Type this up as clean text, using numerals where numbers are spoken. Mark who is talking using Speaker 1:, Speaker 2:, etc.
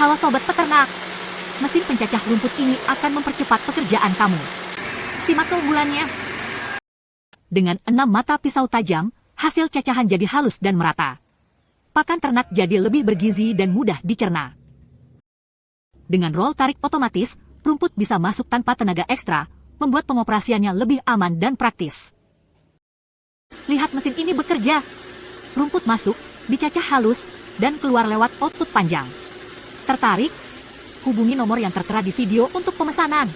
Speaker 1: Halo Sobat Peternak, mesin pencacah rumput ini akan mempercepat pekerjaan kamu. Simak keunggulannya. Dengan 6 mata pisau tajam, hasil cacahan jadi halus dan merata. Pakan ternak jadi lebih bergizi dan mudah dicerna. Dengan roll tarik otomatis, rumput bisa masuk tanpa tenaga ekstra, membuat pengoperasiannya lebih aman dan praktis. Lihat mesin ini bekerja. Rumput masuk, dicacah halus, dan keluar lewat output panjang. Tertarik? Hubungi nomor yang tertera di video untuk pemesanan.